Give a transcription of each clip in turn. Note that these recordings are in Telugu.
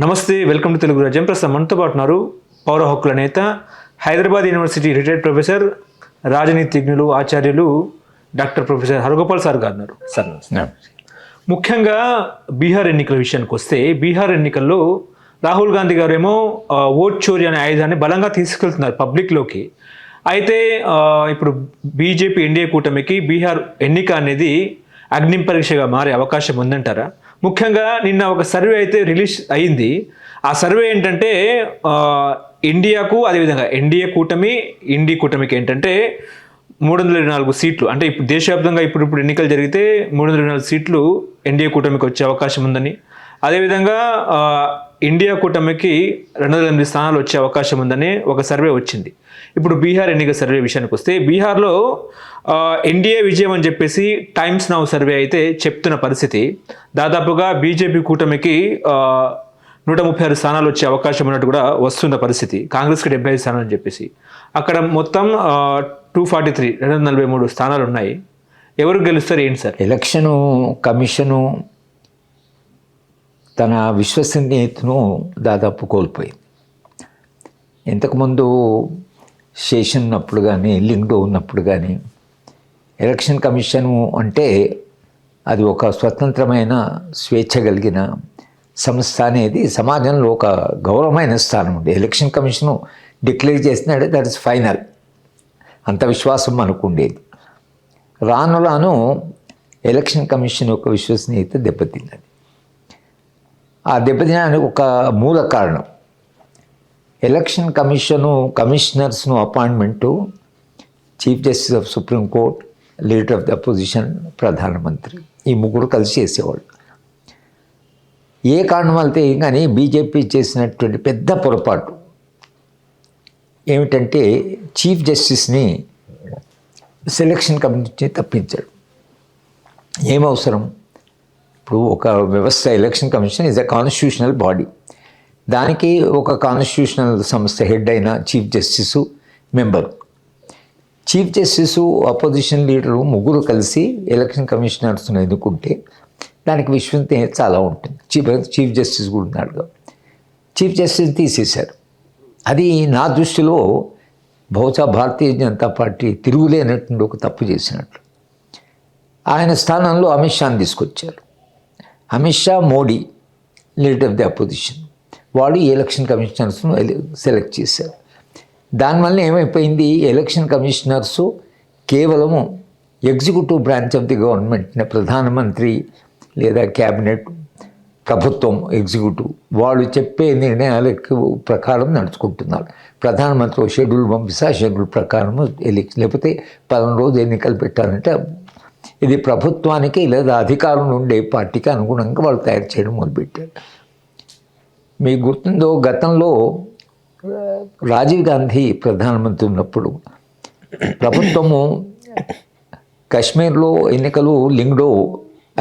నమస్తే, వెల్కమ్ టు తెలుగు రాజ్యం. ప్రస్తుతం మనతో పాటు ఉన్నారు పౌర హక్కుల నేత, హైదరాబాద్ యూనివర్సిటీ రిటైర్డ్ ప్రొఫెసర్, రాజనీతిజ్ఞులు, ఆచార్యులు డాక్టర్ ప్రొఫెసర్ హరగోపాల్ సార్ గారు ఉన్నారు. సార్ ముఖ్యంగా బీహార్ ఎన్నికల విషయానికి వస్తే, బీహార్ ఎన్నికల్లో రాహుల్ గాంధీ గారు ఏమో ఓట్ చోరీ అనే ఆయుధాన్ని బలంగా తీసుకెళ్తున్నారు పబ్లిక్లోకి. అయితే ఇప్పుడు బీజేపీ ఎన్డీఏ కూటమికి బీహార్ ఎన్నిక అనేది అగ్ని పరీక్షగా మారే అవకాశం ఉందంటారా? ముఖ్యంగా నిన్న ఒక సర్వే అయితే రిలీజ్ అయింది. ఆ సర్వే ఏంటంటే ఇండియాకు, అదేవిధంగా ఎన్డీఏ కూటమికి ఏంటంటే 324 సీట్లు, అంటే ఇప్పుడు దేశవ్యాప్తంగా ఇప్పుడు ఎన్నికలు జరిగితే 324 సీట్లు ఎన్డీఏ కూటమికి వచ్చే అవకాశం ఉందని, అదేవిధంగా ఇండియా కూటమికి 208 స్థానాలు వచ్చే అవకాశం ఉందని ఒక సర్వే వచ్చింది. ఇప్పుడు బీహార్ ఎన్నిక సర్వే విషయానికి వస్తే, బీహార్లో ఎన్డీఏ విజయం అని చెప్పేసి టైమ్స్ నౌ సర్వే అయితే చెప్తున్న పరిస్థితి. దాదాపుగా బీజేపీ కూటమికి 136 స్థానాలు వచ్చే అవకాశం ఉన్నట్టు కూడా వస్తున్న పరిస్థితి. కాంగ్రెస్కి 75 స్థానాలు అని చెప్పేసి, అక్కడ మొత్తం 243 స్థానాలు ఉన్నాయి. ఎవరు గెలుస్తారు ఏంటి సార్? ఎలక్షను కమిషను తన విశ్వసనీయతను దాదాపు కోల్పోయింది. ఇంతకుముందు శేషన్ ఉన్నప్పుడు కానీ, లింగ్డో ఉన్నప్పుడు కానీ, ఎలక్షన్ కమిషను అంటే అది ఒక స్వతంత్రమైన స్వేచ్ఛ కలిగిన సంస్థ అనేది సమాజంలో ఒక గౌరవమైన స్థానం ఉంది. ఎలక్షన్ కమిషను డిక్లేర్ చేసినాడే దట్ ఇస్ ఫైనల్, అంత విశ్వాసం మనకు ఉండేది. రాను రాను ఎలక్షన్ కమిషన్ యొక్క విశ్వసనీయత దెబ్బతిన్నది. ఆ దెబ్బతినడానికి ఒక మూల కారణం ఎలక్షన్ కమిషనర్స్ను appointment chief justice of supreme court, leader of the opposition, ప్రధానమంత్రి, ఈ ముగ్గురు కలిసి చేసేవాళ్ళు. ఏ కారణం వల్ల కానీ బీజేపీ చేసినటువంటి పెద్ద పొరపాటు ఏమిటంటే చీఫ్ జస్టిస్ని సెలక్షన్ కమిటీ తప్పించాడు. ఏమవసరం? ఇప్పుడు ఒక వ్యవస్థ, election commission is a constitutional body. దానికి ఒక కాన్స్టిట్యూషనల్ సంస్థ హెడ్ అయిన chief justice member. Chief justice, opposition leader ముగ్గురు కలిసి ఎలక్షన్ కమిషనర్స్ను ఎన్నుకుంటే దానికి విశ్వసనీయత చాలా ఉంటుంది. చీఫ్ జస్టిస్ కూడా ఉన్నాడు. చీఫ్ జస్టిస్ తీసేశారు. అది నా దృష్టిలో బహుశా భారతీయ జనతా పార్టీ తిరుగులేనటువంటి ఒక తప్పు చేసినట్లు. ఆయన స్థానంలో అమిత్ షాని తీసుకొచ్చారు. Amit Shah, Modi, leader of the opposition, వాళ్ళు ఈ ఎలక్షన్ కమిషనర్స్ను సెలెక్ట్ చేశారు. దానివల్ల ఏమైపోయింది, ఎలక్షన్ కమిషనర్సు కేవలము executive branch of the government, ప్రధానమంత్రి లేదా క్యాబినెట్, ప్రభుత్వం, ఎగ్జిక్యూటివ్, వాళ్ళు చెప్పే నిర్ణయాలకు ప్రకారం నడుచుకుంటున్నారు. ప్రధానమంత్రి షెడ్యూల్ పంపిస్తే ఆ షెడ్యూల్ ప్రకారం ఎలక్షన్, లేకపోతే 10 రోజు ఎన్నికలు పెట్టాలంటే ఇది ప్రభుత్వానికి లేదా అధికారంలో ఉండే పార్టీకి అనుగుణంగా వాళ్ళు తయారు చేయడం మొదలుపెట్టారు. మీకు గుర్తుందో, గతంలో రాజీవ్ గాంధీ ప్రధానమంత్రి ఉన్నప్పుడు ప్రభుత్వము కాశ్మీర్లో ఎన్నికలు లింగ్డో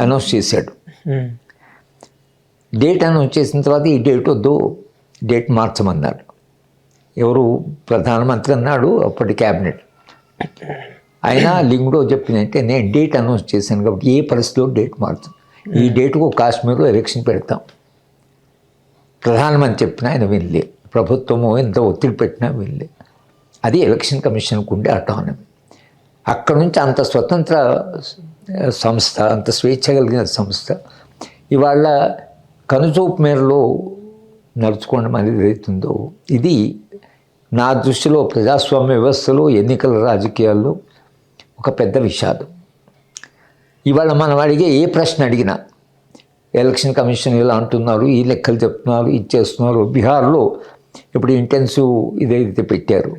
అనౌన్స్ చేశాడు. డేట్ అనౌన్స్ చేసిన తర్వాత ఈ డేట్ వద్దు, డేట్ మార్చమన్నాడు. ఎవరు? ప్రధానమంత్రి అన్నాడు, అప్పటి క్యాబినెట్. అయినా లింగ్డో చెప్పిందంటే నేను డేట్ అనౌన్స్ చేశాను కాబట్టి ఏ పరిస్థితిలో డేట్ మార్చాం, ఈ డేటుకు కాశ్మీర్లో ఎలక్షన్ పెడతాం. ప్రధానమంత్రి చెప్పినా ఆయన వినలే, ప్రభుత్వము ఎంత ఒత్తిడి పెట్టినా వినలే. అది ఎలక్షన్ కమిషన్కు ఉండే అటానమీ. అక్కడ నుంచి అంత స్వతంత్ర సంస్థ, అంత స్వేచ్ఛ కలిగిన సంస్థ ఇవాళ కనుచూపు మేరలో నడుచుకోవడం అనేది అవుతుందో, ఇది నా దృష్టిలో ప్రజాస్వామ్య వ్యవస్థలో, ఎన్నికల రాజకీయాల్లో ఒక పెద్ద విషాదం. ఇవాళ మనం అడిగే ఏ ప్రశ్న అడిగినా ఎలక్షన్ కమిషన్ ఇలా అంటున్నారు, ఈ లెక్కలు చెప్తున్నారు, ఇది చేస్తున్నారు. బీహార్లో ఇప్పుడు ఇంటెన్సివ్ ఇదైతే పెట్టారు,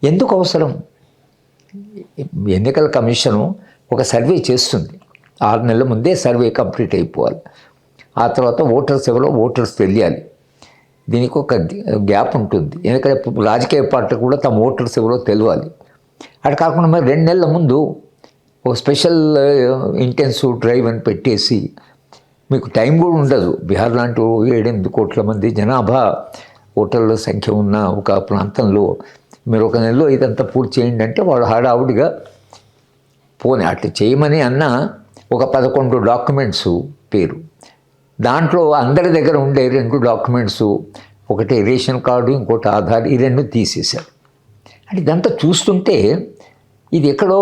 ఎందుకు అవసరం? ఎన్నికల కమిషను ఒక సర్వే చేస్తుంది, 6 నెలల ముందే సర్వే కంప్లీట్ అయిపోవాలి. ఆ తర్వాత ఓటర్స్ తెలియాలి. దీనికి ఒక గ్యాప్ ఉంటుంది, ఎందుకంటే రాజకీయ పార్టీ కూడా తమ ఓటర్స్ ఎవరో తెలియాలి. అటు కాకుండా మరి 2 నెలల ముందు ఒక స్పెషల్ ఇంటెన్సివ్ డ్రైవ్ అని పెట్టేసి మీకు టైం కూడా ఉండదు. బీహార్ లాంటి 7-8 కోట్ల మంది జనాభా ఓటర్ల సంఖ్య ఉన్న ఒక ప్రాంతంలో మీరు ఒక నెలలో ఇదంతా పూర్తి చేయండి అంటే వాళ్ళు హడావుడిగా పోనీ అట్లా చేయమని అన్న ఒక 11 డాక్యుమెంట్స్ పేరు దాంట్లో అందరి దగ్గర ఉండే 2 డాక్యుమెంట్స్, ఒకటి రేషన్ కార్డు, ఇంకోటి ఆధార్, ఈ 2 తీసేశారు. అంటే ఇదంతా చూస్తుంటే ఇది ఎక్కడో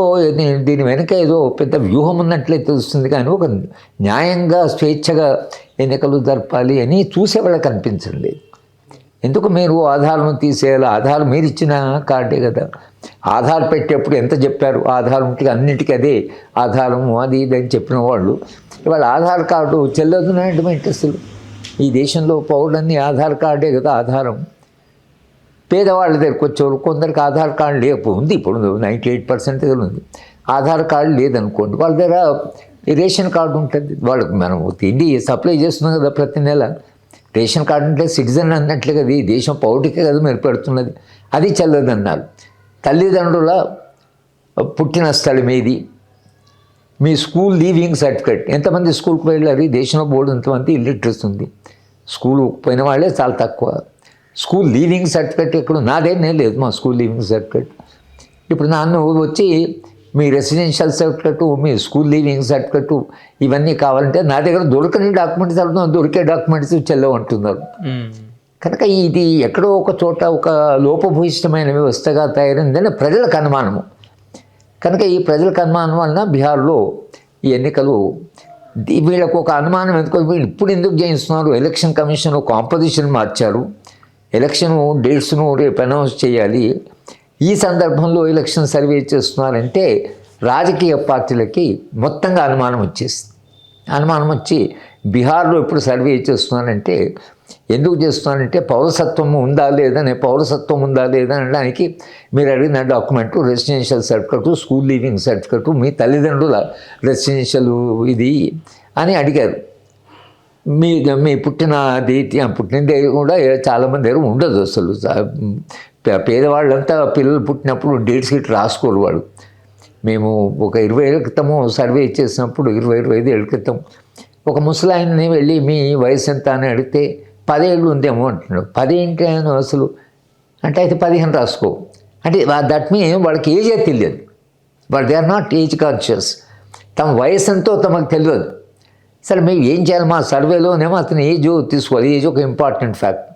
దీని వెనక ఏదో పెద్ద వ్యూహం ఉన్నట్లే తెలుస్తుంది, కానీ ఒక న్యాయంగా స్వేచ్ఛగా ఎన్నికలు జరపాలి అని చూసేవాళ్ళకి అనిపించడం లేదు. ఎందుకు మీరు ఆధార్ను తీసేయాలి? ఆధార్ మీరు ఇచ్చిన కార్డే కదా. ఆధార్ పెట్టేప్పుడు ఎంత చెప్పారు? ఆధార్ ఉంటే అన్నింటికీ అదే ఆధారము, అది ఇది అని చెప్పిన వాళ్ళు ఇవాళ ఆధార్ కార్డు చెల్లదునంటే అసలు ఈ దేశంలో పౌరులన్నీ ఆధార్ కార్డే కదా ఆధారం. పేదవాళ్ళ దగ్గరికి వచ్చేవారు కొందరికి ఆధార్ కార్డు లేకపోయింది, ఇప్పుడు 98% ఉంది. ఆధార్ కార్డు లేదనుకోండి, వాళ్ళ దగ్గర రేషన్ కార్డు ఉంటుంది. వాళ్ళకి మనం తిండి సప్లై చేస్తున్నాం కదా ప్రతి నెల. రేషన్ కార్డు అంటే సిటిజన్ అన్నట్లే కదా, ఈ దేశం పౌరుడికే కదా మీరు పెడుతున్నది. అది చెల్లదన్నారు. తల్లిదండ్రుల పుట్టిన స్థలం ఏది, మీ స్కూల్ లీవింగ్ సర్టిఫికేట్, ఎంతమంది స్కూల్కి వెళ్ళారు? ఈ దేశంలో బోర్డు ఎంతమంది ఇల్లిటరసీ ఉంది. స్కూల్ పోయిన వాళ్ళే చాలా తక్కువ. స్కూల్ లీవింగ్ సర్టిఫికేట్ ఎక్కడ? నాదేనే లేదు మా స్కూల్ లీవింగ్ సర్టిఫికేట్. ఇప్పుడు నన్ను వచ్చి మీ రెసిడెన్షియల్ సర్టిఫికేటు, మీ స్కూల్ లీవింగ్ సర్టిఫికేటు ఇవన్నీ కావాలంటే నా దగ్గర దొరకని డాక్యుమెంట్స్ అడుగుతున్నాం, దొరికే డాక్యుమెంట్స్ చెల్లవంటున్నారు. కనుక ఇది ఎక్కడో ఒక చోట ఒక లోపభూయిష్టమైన వ్యవస్థగా తయారైందని ప్రజలకు అనుమానము. కనుక ఈ ప్రజలకు అనుమానం వలన బీహార్లో ఈ ఎన్నికలు వీళ్ళకు ఒక అనుమానం ఎందుకు, వీళ్ళు ఇప్పుడు ఎందుకు చేయిస్తున్నారు? ఎలక్షన్ కమిషన్ కాంపోజిషన్ మార్చారు, ఎలక్షన్ డేట్స్ను రేపు అనౌన్స్ చేయాలి, ఈ సందర్భంలో ఎలక్షన్ సర్వే చేస్తున్నారంటే రాజకీయ పార్టీలకి మొత్తంగా అనుమానం వచ్చేసింది. అనుమానం వచ్చి బీహార్లో ఇప్పుడు సర్వే చేస్తున్నారంటే ఎందుకు చేస్తున్నారంటే పౌరసత్వం ఉందా లేదా అనడానికి మీరు అడిగిన document residential certificate, school leaving certificate, మీ తల్లిదండ్రుల రెసిడెన్షియల్ ఇది అని అడిగారు. మీ పుట్టినది కూడా చాలామంది దగ్గర ఉండదు అసలు. పేదవాళ్ళంతా పిల్లలు పుట్టినప్పుడు డేట్స్ గిట్ రాసుకోరు వాళ్ళు. మేము ఒక 20 ఏళ్ళ క్రితము సర్వే చేసినప్పుడు 25 ఏళ్ళ క్రితం ఒక ముసలాయన్ని వెళ్ళి మీ వయసు ఎంత అని అడిగితే 10 ఏళ్ళు ఉందేమో అంటున్నాడు. 10 ఏంటి అని అసలు అంటే అయితే 15 రాసుకో అంటే దట్ మీన్ వాళ్ళకి ఏజే తెలియదు. వాళ్ళు they are not age conscious. తమ వయసు ఎంతో తమకు తెలియదు. సరే మేము ఏం చేయాలి? మా సర్వేలోనేమో అతను ఏజ్ తీసుకోవాలి, ఏజ్ ఒక ఇంపార్టెంట్ ఫ్యాక్ట్.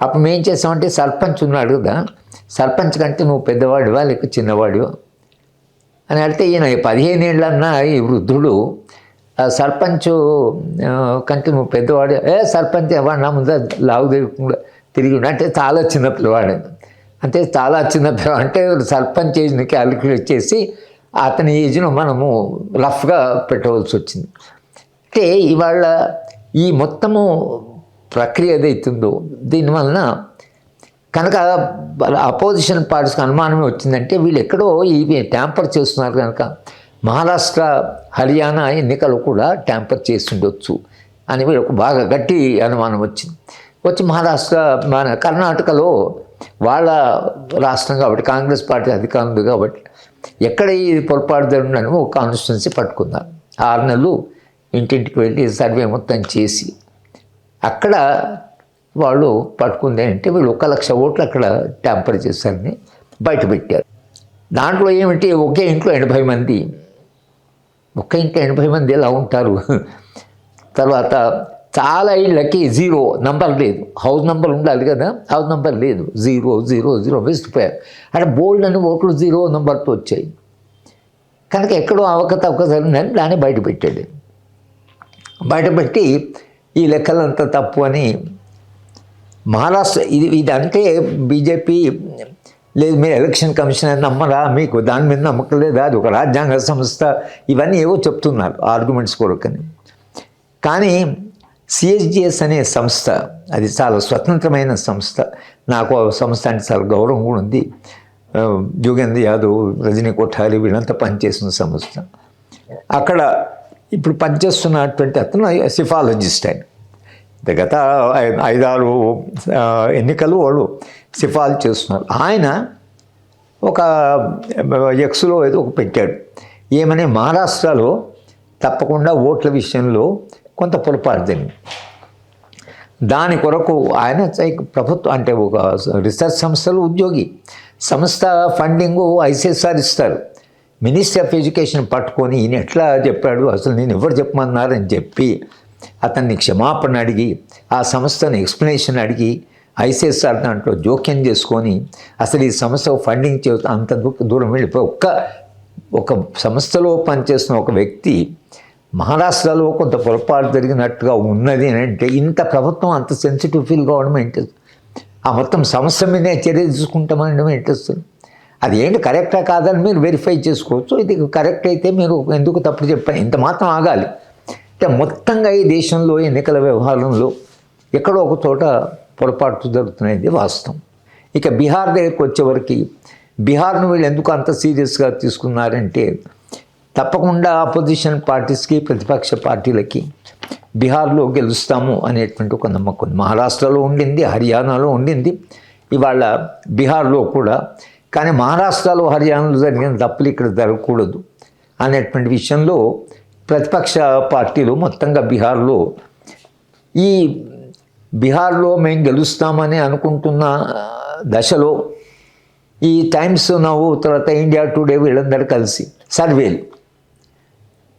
అప్పుడు మేము ఏం చేస్తామంటే సర్పంచ్ ఉన్నాడు కదా, సర్పంచ్ కంటే నువ్వు పెద్దవాడివా లేక చిన్నవాడివా అని అడిగితే ఈయన 15 ఏళ్ళన్నా ఈ వృద్ధుడు సర్పంచ్ కంటే నువ్వు పెద్దవాడు, సర్పంచ్ వాడు నా ముందు లావు తిరిగి అంటే చాలా చిన్న పిల్లవాడు, అంటే చాలా చిన్న పిల్లవాడు అంటే సర్పంచ్ ఏజ్ని క్యాలిక్యులేట్ చేసి అతని ఏజ్ను మనము రఫ్గా పెట్టవలసి వచ్చింది. అంటే ఇవాళ ఈ మొత్తము ప్రక్రియ ఏదైతుందో దీనివలన కనుక అపోజిషన్ పార్టీస్కి అనుమానమే వచ్చిందంటే వీళ్ళు ఎక్కడో ఇవి ట్యాంపర్ చేస్తున్నారు కనుక మహారాష్ట్ర, హర్యానా ఎన్నికలు కూడా ట్యాంపర్ చేసి ఉండొచ్చు అని వీళ్ళకు బాగా గట్టి అనుమానం వచ్చింది. వచ్చి మహారాష్ట్ర మన కర్ణాటకలో వాళ్ళ రాష్ట్రం కాబట్టి కాంగ్రెస్ పార్టీ అధికారం ఉంది కాబట్టి ఎక్కడ ఈ పొరపాటు జరిగిందని ఒక కాన్స్టిట్యున్సీ పట్టుకున్నారు. 6 నెలలు ఇంటింటికి వెళ్ళి సర్వే మొత్తం చేసి అక్కడ వాళ్ళు పట్టుకుంది అంటే వీళ్ళు 1,00,000 ఓట్లు అక్కడ ట్యాంపర్ చేశారని బయటపెట్టారు. దాంట్లో ఏమిటి ఒకే ఇంట్లో 80 మంది, ఒక్క ఇంట్లో 80 మంది ఎలా ఉంటారు? తర్వాత చాలా ఇళ్ళకి 0 నంబర్ లేదు, హౌస్ నంబర్ ఉండాలి కదా, హౌస్ నంబర్ లేదు, 0 వేసిపోయారు. అంటే బోల్డ్ అని ఓట్లు 0 నంబర్తో వచ్చాయి. కనుక ఎక్కడో అవకతవక జరిగిందని దాన్ని బయటపెట్టాడు. బయటపెట్టి ఈ లెక్కలంతా తప్పు అని మహారాష్ట్ర ఇది అంటే బీజేపీ లేదు మీరు ఎలక్షన్ కమిషన్ అని నమ్మరా, మీకు దాని మీద నమ్మకం లేదా, అది ఒక రాజ్యాంగ సంస్థ, ఇవన్నీ ఏవో చెప్తున్నారు ఆర్గ్యుమెంట్స్ కొరకని. కానీ సిఎస్జిఎస్ అనే సంస్థ అది చాలా స్వతంత్రమైన సంస్థ. నాకు ఆ సంస్థ అంటే చాలా గౌరవం కూడా ఉంది. జోగేంద్ర యాదవ్, రజనీ కొఠారి వీళ్ళంతా పనిచేసిన సంస్థ. అక్కడ ఇప్పుడు పనిచేస్తున్నటువంటి అతను సిఫాలజిస్ట్. ఆయన గత 5-6 ఎన్నికలు వాళ్ళు సిఫాలు చేస్తున్నారు. ఆయన ఒక ఎక్స్లో ఏదో ఒక పెట్టాడు, ఏమని మహారాష్ట్రలో తప్పకుండా ఓట్ల విషయంలో కొంత పొరపాటు జరిగింది. దాని కొరకు ఆయన ప్రభుత్వం అంటే ఒక రీసెర్చ్ సంస్థలో ఉద్యోగి, సంస్థ ఫండింగు ఐసిఎస్ఆర్ ఇస్తారు. మినిస్ట్రీ ఆఫ్ ఎడ్యుకేషన్ పట్టుకొని ఈయన ఎట్లా చెప్పాడు, అసలు నేను ఎవరు చెప్పమన్నారని చెప్పి అతన్ని క్షమాపణ అడిగి ఆ సంస్థను ఎక్స్ప్లెనేషన్ అడిగి ఐసీఎస్ఆర్ దాంట్లో జోక్యం చేసుకొని అసలు ఈ సంస్థకు ఫండింగ్ అంత దూరం వెళ్ళిపోయి ఒక సంస్థలో పనిచేస్తున్న ఒక వ్యక్తి మహారాష్ట్రలో కొంత పొరపాటు జరిగినట్టుగా ఉన్నది అని అంటే ఇంత ప్రభుత్వం అంత సెన్సిటివ్ ఫీల్ కావడం ఏంటి? ఆ మొత్తం సమస్య మీదే చర్య తీసుకుంటామనడం ఏంటిస్తుంది? అది ఏంటి కరెక్టా కాదని మీరు వెరిఫై చేసుకోవచ్చు. ఇది కరెక్ట్ అయితే మీరు ఎందుకు తప్పు చెప్పారు, ఇంత మాత్రం ఆగాలి. అంటే మొత్తంగా ఈ దేశంలో ఎన్నికల వ్యవహారంలో ఎక్కడో ఒక చోట పొరపాటు జరుగుతున్నది వాస్తవం. ఇక బీహార్ దగ్గరికి వచ్చేవరకు బీహార్ను వీళ్ళు ఎందుకు అంత సీరియస్గా తీసుకున్నారంటే తప్పకుండా అపోజిషన్ పార్టీస్కి ప్రతిపక్ష పార్టీలకి బీహార్లో గెలుస్తాము అనేటువంటి ఒక నమ్మకం మహారాష్ట్రలో ఉండింది, హర్యానాలో ఉండింది, ఇవాళ బీహార్లో కూడా. కానీ మహారాష్ట్రలో హర్యానాలో జరిగిన తప్పులు ఇక్కడ జరగకూడదు అనేటువంటి విషయంలో ప్రతిపక్ష పార్టీలు మొత్తంగా బీహార్లో మేము గెలుస్తామని అనుకుంటున్న దశలో ఈ టైమ్స్ నవ్వు తర్వాత ఇండియా టుడే వీళ్ళందరూ కలిసి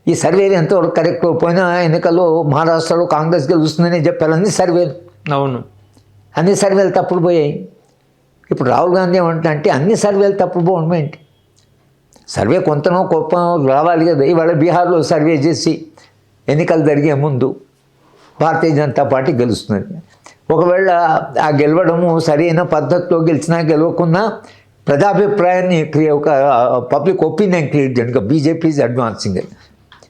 ఈ సర్వేలు ఎంతవరకు కరెక్ట్ పోయినా ఎన్నికల్లో మహారాష్ట్రలో కాంగ్రెస్ గెలుస్తుందని చెప్పారు అన్ని సర్వేలు. అవును, అన్ని సర్వేలు తప్పుడు పోయాయి. ఇప్పుడు రాహుల్ గాంధీ ఏమంటే అన్ని సర్వేలు తప్పుడు పోవడం ఏంటి? సర్వే కొంతనో గొప్ప రావాలి కదా. ఇవాళ బీహార్లో సర్వే చేసి ఎన్నికలు జరిగే ముందు భారతీయ జనతా పార్టీ గెలుస్తున్నది. ఒకవేళ ఆ గెలవడము సరైన పద్ధతిలో గెలిచినా గెలవకున్నా ప్రజాభిప్రాయాన్ని ఒక పబ్లిక్ ఒపీనియన్ క్రియేట్ చేయడానికి బీజేపీ ఈజ్ అడ్వాన్సింగ్.